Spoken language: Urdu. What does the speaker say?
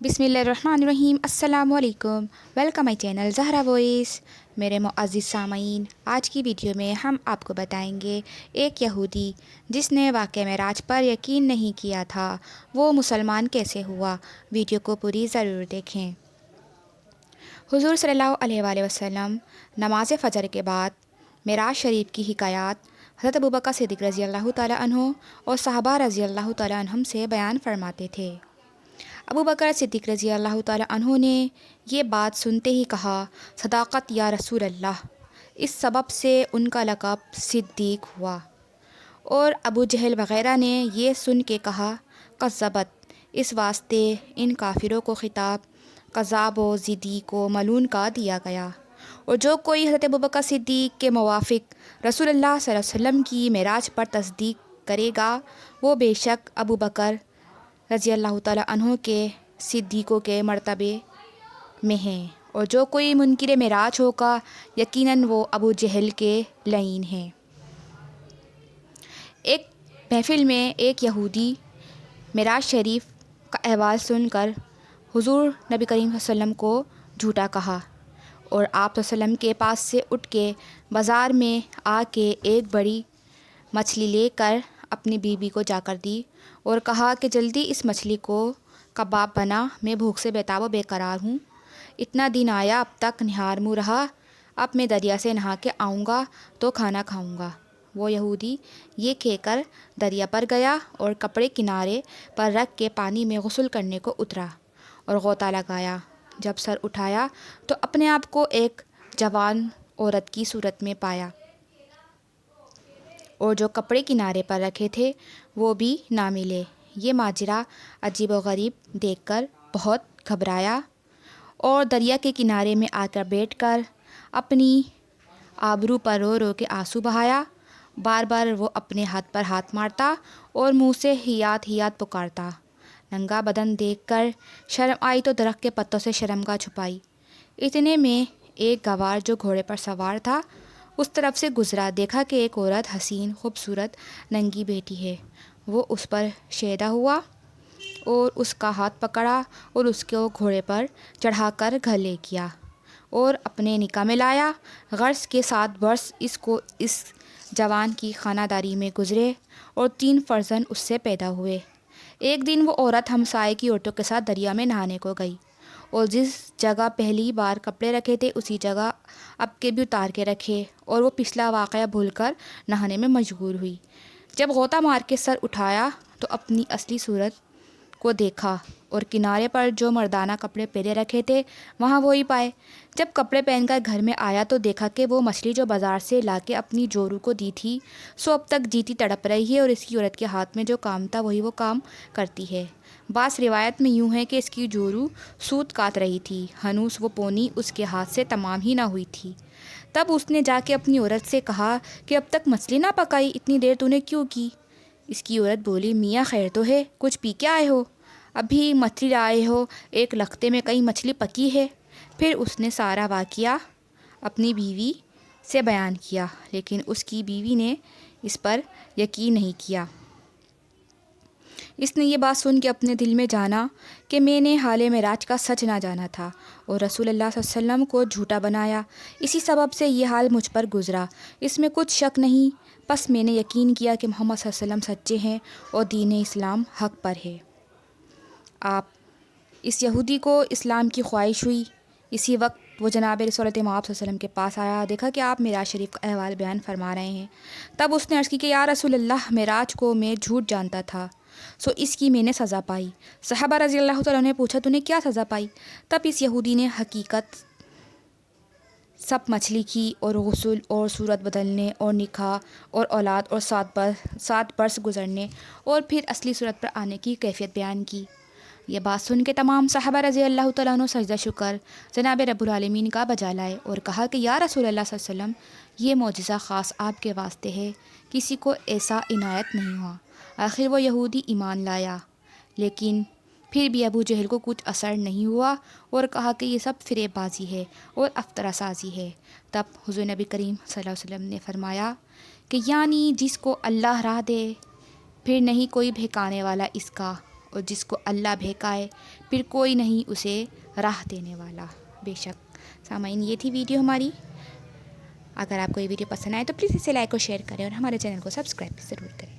بسم اللہ الرحمن الرحیم۔ السلام علیکم، welcome my channel Zahra voice. میرے معزز سامعین، آج کی ویڈیو میں ہم آپ کو بتائیں گے ایک یہودی جس نے واقعہ معراج پر یقین نہیں کیا تھا وہ مسلمان کیسے ہوا۔ ویڈیو کو پوری ضرور دیکھیں۔ حضور صلی اللہ علیہ وآلہ وسلم نماز فجر کے بعد معراج شریف کی حکایات حضرت ابوبکر صدیق رضی اللہ تعالیٰ عنہ اور صحابہ رضی اللہ تعالیٰ عنہم سے بیان فرماتے تھے۔ ابوبکر صدیق رضی اللہ تعالیٰ عنہ نے یہ بات سنتے ہی کہا، صداقت یا رسول اللہ۔ اس سبب سے ان کا لقب صدیق ہوا۔ اور ابو جہل وغیرہ نے یہ سن کے کہا، کذبت۔ اس واسطے ان کافروں کو خطاب کذاب و زندیق و ملعون کا دیا گیا۔ اور جو کوئی حضرت ابوبکر صدیق کے موافق رسول اللہ صلی اللہ علیہ وسلم کی معراج پر تصدیق کرے گا وہ بے شک ابوبکر رضی اللہ تعالیٰ عنہ کے صدیقوں کے مرتبے میں ہیں، اور جو کوئی منکر معراج ہوگا یقیناً وہ ابو جہل کے لعین ہیں۔ ایک محفل میں ایک یہودی معراج شریف کا احوال سن کر حضور نبی کریم صلی اللہ علیہ وسلم کو جھوٹا کہا، اور آپ صلی اللہ علیہ وسلم کے پاس سے اٹھ کے بازار میں آ کے ایک بڑی مچھلی لے کر اپنی بیوی کو جا کر دی اور کہا کہ جلدی اس مچھلی کو کباب بنا، میں بھوک سے بیتاب و بے قرار ہوں، اتنا دن آیا اب تک نہار منہ رہا، اب میں دریا سے نہا کے آؤں گا تو کھانا کھاؤں گا۔ وہ یہودی یہ کہہ کر دریا پر گیا اور کپڑے کنارے پر رکھ کے پانی میں غسل کرنے کو اترا اور غوطہ لگایا۔ جب سر اٹھایا تو اپنے آپ کو ایک جوان عورت کی صورت میں پایا، اور جو کپڑے کنارے پر رکھے تھے وہ بھی نہ ملے۔ یہ ماجرا عجیب و غریب دیکھ کر بہت گھبرایا اور دریا کے کنارے میں آ کر بیٹھ کر اپنی آبرو پر رو رو کے آنسو بہایا۔ بار بار وہ اپنے ہاتھ پر ہاتھ مارتا اور منہ سے ہیات ہیات پکارتا۔ ننگا بدن دیکھ کر شرم آئی تو درخت کے پتوں سے شرمگاہ چھپائی۔ اتنے میں ایک گوار جو گھوڑے پر سوار تھا اس طرف سے گزرا، دیکھا کہ ایک عورت حسین خوبصورت ننگی بیٹھی ہے۔ وہ اس پر شیدا ہوا اور اس کا ہاتھ پکڑا اور اس کو گھوڑے پر چڑھا کر گھر لے گیا اور اپنے نکاح میں لایا۔ غرض کے 7 برس اس جوان کی خانہ داری میں گزرے اور 3 فرزند اس سے پیدا ہوئے۔ ایک دن وہ عورت ہمسائے کی عورتوں کے ساتھ دریا میں نہانے کو گئی اور جس جگہ پہلی بار کپڑے رکھے تھے اسی جگہ اب کے بھی اتار کے رکھے، اور وہ پچھلا واقعہ بھول کر نہانے میں مشغول ہوئی۔ جب غوطہ مار کے سر اٹھایا تو اپنی اصلی صورت کو دیکھا اور کنارے پر جو مردانہ کپڑے پہلے رکھے تھے وہاں وہی پائے۔ جب کپڑے پہن کر گھر میں آیا تو دیکھا کہ وہ مچھلی جو بازار سے لا کے اپنی جورو کو دی تھی سو اب تک جیتی تڑپ رہی ہے، اور اس کی عورت کے ہاتھ میں جو کام تھا وہی وہ کام کرتی ہے۔ بعض روایت میں یوں ہے کہ اس کی جورو سوت کاٹ رہی تھی، ہنوز وہ پونی اس کے ہاتھ سے تمام ہی نہ ہوئی تھی۔ تب اس نے جا کے اپنی عورت سے کہا کہ اب تک مچھلی نہ پکائی، اتنی دیر تو نے کیوں کی؟ اس کی عورت بولی، میاں خیر تو ہے، کچھ پی کے آئے ہو؟ ابھی مچھلی لائے ہو، ایک لختے میں کہیں مچھلی پکی ہے؟ پھر اس نے سارا واقعہ اپنی بیوی سے بیان کیا، لیکن اس کی بیوی نے اس پر یقین نہیں کیا۔ اس نے یہ بات سن کے اپنے دل میں جانا کہ میں نے حال معراج کا سچ نہ جانا تھا اور رسول اللہ صلی اللہ علیہ وسلم کو جھوٹا بنایا، اسی سبب سے یہ حال مجھ پر گزرا، اس میں کچھ شک نہیں۔ پس میں نے یقین کیا کہ محمد صلی اللہ علیہ وسلم سچے ہیں اور دین اسلام حق پر ہے۔ اس یہودی کو اسلام کی خواہش ہوئی۔ اسی وقت وہ جناب رسول اللہ صلی اللہ علیہ وسلم کے پاس آیا، دیکھا کہ آپ معراج شریف کا احوال بیان فرما رہے ہیں۔ تب اس نے عرض کی کہ یا رسول اللہ، معراج کو میں جھوٹ جانتا تھا سو اس کی میں نے سزا پائی۔ صحابہ رضی اللہ تعالیٰ نے پوچھا تو نے کیا سزا پائی؟ تب اس یہودی نے حقیقت سب مچھلی کی اور غسل اور صورت بدلنے اور نکاح اور اولاد اور 7 برس گزرنے اور پھر اصلی صورت پر آنے کی کیفیت بیان کی۔ یہ بات سن کے تمام صحابہ رضی اللہ تعالیٰ عنہ سجدہ شکر جناب رب العالمین کا بجا لائے اور کہا کہ یا رسول اللہ صلی اللہ علیہ وسلم، یہ معجزہ خاص آپ کے واسطے ہے، کسی کو ایسا عنایت نہیں ہوا۔ آخر وہ یہودی ایمان لایا، لیکن پھر بھی ابو جہل کو کچھ اثر نہیں ہوا اور کہا کہ یہ سب فریب بازی ہے اور افطرہ سازی ہے۔ تب حضور نبی کریم صلی اللہ علیہ وسلم نے فرمایا کہ یعنی جس کو اللہ راہ دے پھر نہیں کوئی بہکانے والا اس کا، اور جس کو اللہ بہکائے پھر کوئی نہیں اسے راہ دینے والا۔ بے شک سامعین، یہ تھی ویڈیو ہماری۔ اگر آپ کو یہ ویڈیو پسند آئے تو پلیز اسے لائک اور شیئر کریں اور ہمارے چینل کو سبسکرائب بھی ضرور کریں۔